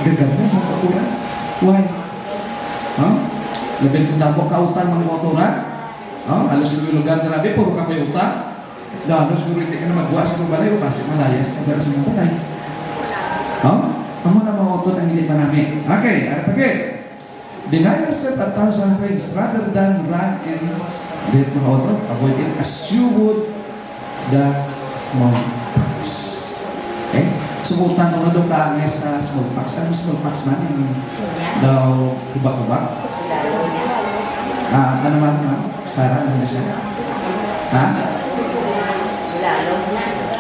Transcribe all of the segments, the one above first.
Gaganda mga kauturan. Why? Labi kung damo kautan mga kauturan. Alos yung lugar na rabi, puro kami utang. Danos kung hindi ka na magwa sa mga balay, o kasi malayas ka sa mga balay. Amo na mga kauturan ang hindi pa namin. Okay, ano pa kayo? Deny yourself 1,000 things rather than run in debt mga kauturan. Avoid it as you would the smallpox. Okay? Sumutan ko na doon kaangay sa smallpox. Ano smallpox man? Yung daw kubak-kubak? Ano man? Sara, ano na siya?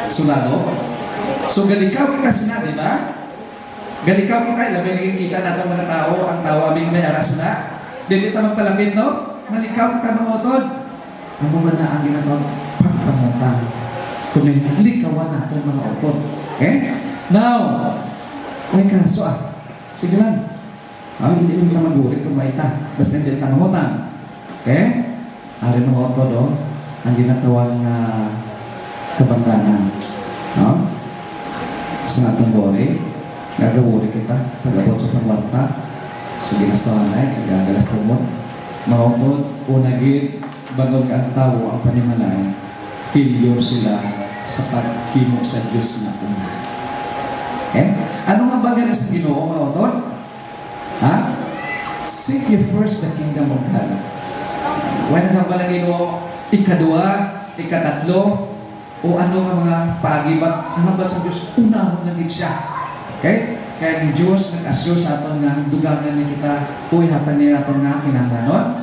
Sulalo? So, galikaw kita sila, di ba? Galikaw kita, ilabay kita natin mga tao, ang tao aming may aras na. Hindi kita magpalapit, no? Malikaw kita mga utod. Ang mga na ang ginagawa, pagpangutang. Kung may likawan natin mga utod. Okay? Now, may kaso sige lang. Hindi kita maguri kung may basta hindi kita mangutang. Okay? Ari mga utod, ang ginatawang kabangganan. Sa natang bori, gagawuri kita, pag-abot sa pangwarta, so ginastawan ay, kagagalas tumot. Mga utod, unagit, bagod ka ang tao, ang panimalay, failure sila sa paghimo sa Diyos na una. Okay? Ano nga bagay sa Ginoo, mga utod? Seek ye first the kingdom of God. When nga ba lang Ginoo, ikadua, ikatatlo, o ano nga mga paagibat, ang habat sa Diyos, unahon na din siya. Okay? Kaya ng Diyos nag-asyo sa aton nga dugangan niya kita, uy, hatan niya aton nga kinahanglanon.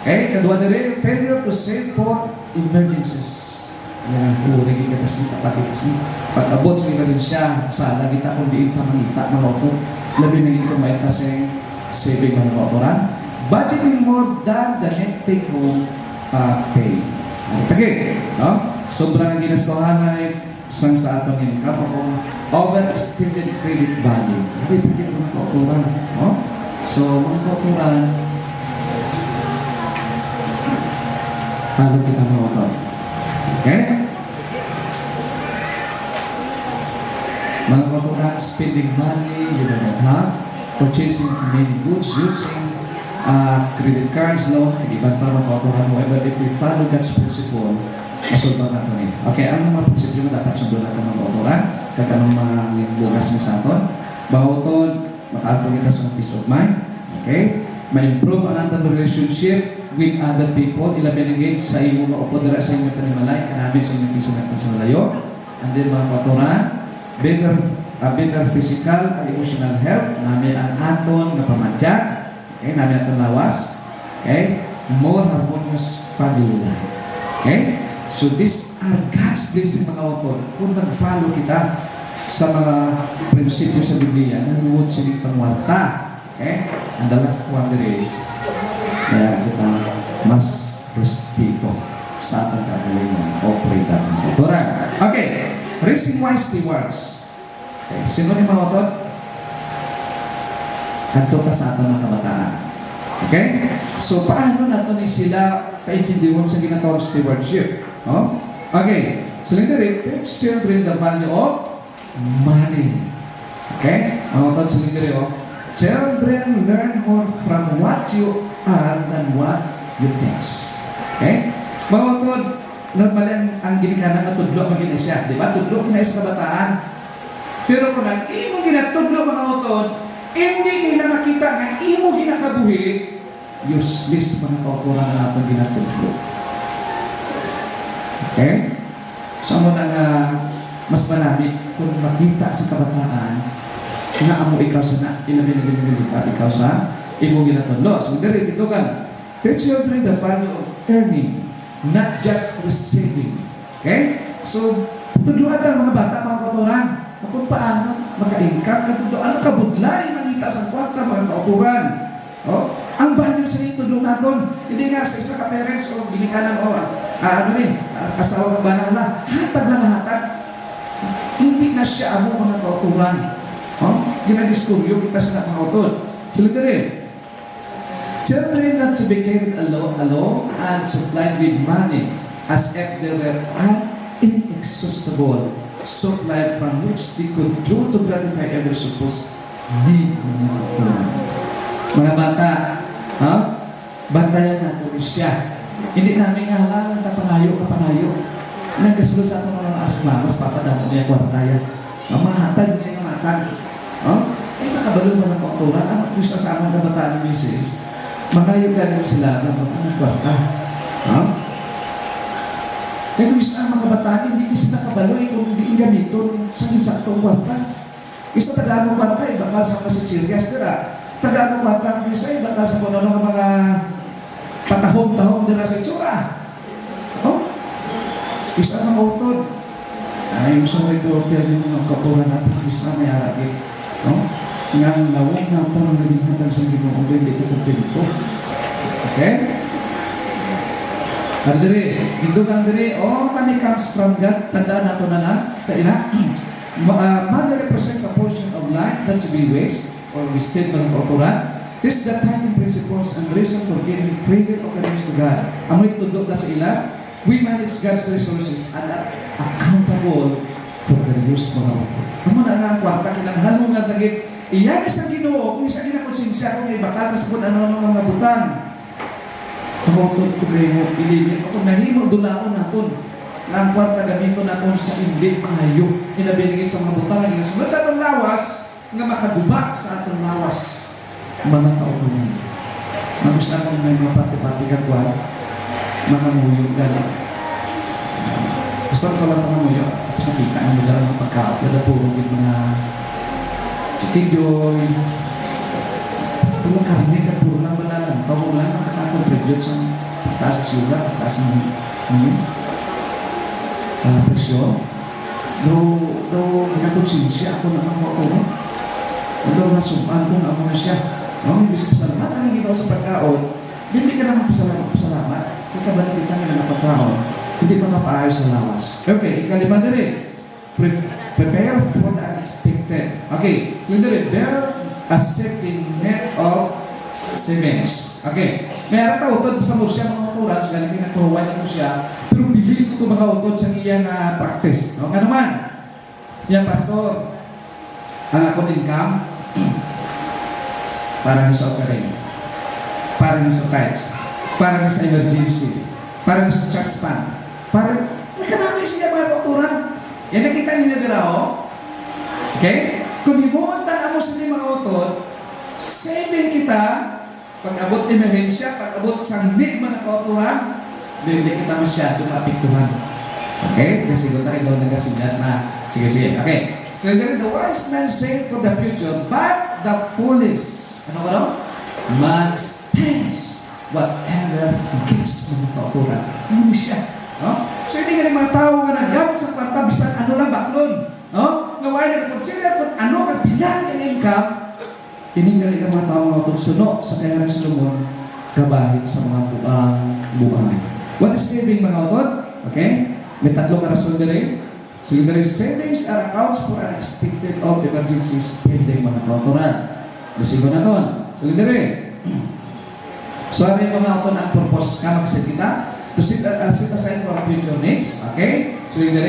Okay? Kadua diri, failure to save for emergencies. Yan ang puri kita sa kapatitas niya. Pag-abot sa emergensya, sa lagita kung diin ta mangita, mga autor, labi naging kumaita sa saving mga autoran. Budgeting more than the net take home pay. Okay? No? Sobrang ginastuhan ay sang sa atong income o kung overextended credit value. Hari pagkin mga kauturan. No? So, mga kauturan, paano kita mga kauturan? Okay? Mga kauturan, spending money, purchasing too many goods, using credit cards, loan, kaiban pa mga kauturan. However, if we follow God's principle, masulto na ito eh. Okay, ang mga prinsipyo na dapat sundo natin mga kauturan, kakanong mga bukas ng saton. Mga utod, makaagpag kita sa peace of mind. Okay? Ma-improve ang ating relationship with other people. Ilabinigate sa iyo mga upodera sa inyo panimalay, kanabin sa inyo pisanatan sa malayo. And then mga kauturan, better physical and emotional health. Nami ang aton na pamadya. Okay? Nami aton lawas. Okay? More harmonious family life. Okay? So these are God's blessing mga utod. Kung nag-follow kita sa mga prinsipyo sa Biblia, naluwod silang pangwarta. Okay? And the last one today, kaya kita mas respeto sa ating kagalingon o pray natin kultura. Okay. Raising wise stewards. Okay. Sino ni mga utod? Kanto ka sa ating mga kabataan. Okay? So paano nato ni sila paintindihon sa ginatawag stewardship? Okay. So, teach children the value of money. Okay? Mga utod, children learn more from what you are than what you teach. Okay? Mga utod, normally ang ginikanan na tudlo maging siya. Di ba? Tudlo kinay sa kabataan. Pero kung ang imo ginatudlo mga utod, hindi nila makita nga imo ginakabuhi, useless mga kauturan na atong ginatudlo. Okay? So, mo na nga mas marami kung makita sa kabataan nga amo ikaw sa ikaw sa imo ginatudlo. So, diri titugan. Teach children the value of earning, not just receiving. Okay? So, tudloan ang mga bata, mga kauturan. Kung paano maka-income, katudloan, kabudlay, mangita sa kwarta, mga kauturan. Ang value sa ito doon natin, hindi nga sa isa ka-parents o ginikanan o asawa ng banala, hatag lang hatag. Hindi na siya amo mga kauturan. Ginadiskuryo kita sa mga kauturan. Sila rin. Children not to be carried alone and supplied with money as if they were an inexhaustible supply from which they could draw to gratify every need mga kauturan. Mga bata, ha? Bantayan natin siya. Hindi namin halalan na pangayo. Nagkasulod sa atong mga aslamas, papadamo niya kwartaya. Mamatag niya mamatag. Ay nakabalo ba ng kauturan? Ang kusa sa amang kabataan ni Mrs. Magayo galing sila na mag-anong kwarta. Kaya kung isa ang mga kabataan, hindi sila kabaloy kung hindi gamiton sa insaktong kwarta. Isa tagaan mo kwarta, bakal sa masitsirias nila. Tagaan mo kwarta ang isa, bakal sa kung ano ng mga patahong-tahong nila sa itsura. Isa ang utod. I'm sorry to tell you mga kauturan natin, isa may harapin. Nang lawag na ito ang naging hatag sa Ginoo, dito ko. Okay? Ardiri, hindugan diri, all money comes from God. Tandaan nato na taina. Money represents a portion of life not to be waste or wasted mga kauturan. This is the tithing principles and reason for giving private offerings to God. Amoy tudok na sa ila, we manage God's resources and are accountable for the use mga kauturan. Amo na nga ang kwarta kinanghalungan tagit. Iyan isang Ginoo, kung isa kinakonsensya kung may bakal sa kung ano mga butang. Pangotod ko kayo ilibig. Kung nahimo dulaon naton nga ang kwarta gamito naton sa hindi maayo. Inabilingin sa mga butang nga ginasunod sa atong lawas nga makagubak sa atong lawas. Mga kautunan. Magus akong may mga pati-pati kagwan, mga muyog galing. Gusto ko lang mga muyog. Tapos nakita na madara ng pagkaot. Lada puro mga chicken joy. Puro karne ka, puro lang balalan. Tawag lang makakakontribute sa pagtaas sa sugar, pagtaas ng presyo. Ginakonsensya ako naman ko ako. Nga sumaan kung ako na siya. Ibig sabihin, ang hindi ko sa pagkaon, hindi ka naman pasalamat. Kaya kita nga ng pagkaon, hindi makapaayos sa lawas. Okay, ikalima na rin. Prepare for the unexpected. Okay, so na rin, build a safety net of savings. Okay, may arata utod sa siya mga uturan, so galing nagpahuwan na ito siya, pero bilhin ko ito mga utod sa iyang practice. Nga naman, yan pastor, ang akong income, para sa offering, para sa tithes, para sa emergency, para sa church fund, para nakanami siya mga uturan. Yan nakita niyo nila, okay? Kung ibuuntan mo sa mga utod, saving kita, pag-abot emerhensya, pag-abot sangbi mga kauturan, hindi kita masyado maapektuhan. Okay? Kasi kung tayo doon nagkasinyas na, sige. Okay. So, the wise man saved for the future, but the foolish, ano ba no? Man spends whatever he gets mga kauturan. Hindi siya. So, hindi ka mga tao nga naggamit sa kwarta, bisan ano lang baklon. Ngawain na consider kung ano ka bilang yung income, iningali ng mga tao nga tutsuno sa kaya ng Solomon, kabahit sa mga buang. What is saving mga utod? Okay? May tatlo ka rason din. So, yung savings are accounts for unexpected of emergency spending mga kauturan. Lisigo na ton. So, yung so, ano yung mga utod ang purpose ka mag-set kita? To set aside for future needs. Okay? So, yung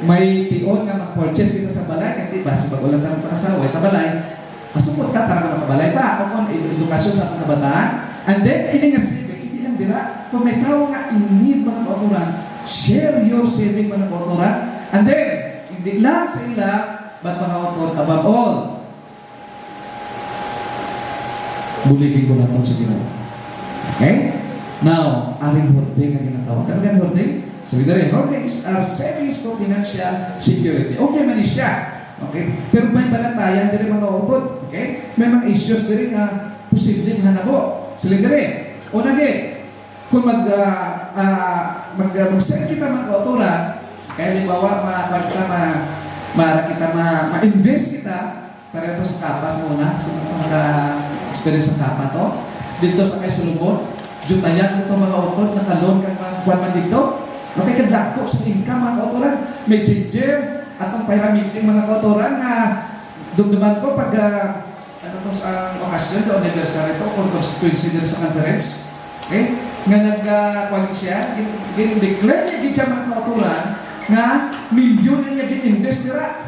may tiyon nga mag-purchase kita sa balay, kasi basi pag-ulan ka ng pag-asawa, ita balay, asupot ka para makabalay ta. O kung edukasyon sa ating kabataan. And then, ini nga saving, hindi lang dira. Kung may tao nga in-need mga kauturan, share your saving mga kauturan. And then, hindi lang sa ila, but mga kauturan, above all, bulibig ko natin sa Ginoo. Okay? Now, aring hoarding ang ginatawag. Ano gan hoarding? Sabi na rin, hoardings are savings for financial security. Okay man siya. Okay? Pero may banatayan din mga utod. Okay? May mga issues din na posibleng hanabo. Sila din. O nage, kung mag-set kita mga kauturan, kaya libawa, ma-invest kita para ito sa kapa sa una, sa maka-experience sa kapa to. Dito sa kay Solomon, jutayan ito mga utod, nakalon kang mga kuwan man dito. Okay, kadako sa income mga kauturan. May ginger, atong pyramid ng mga kauturan na dumduman ko pag ano to sa okasyon, o anniversary to, kung constituency din sa conference. Okay? Nga nag-kuwan siya, declare niya siya mga kauturan na milyon na niya gin-invest nila.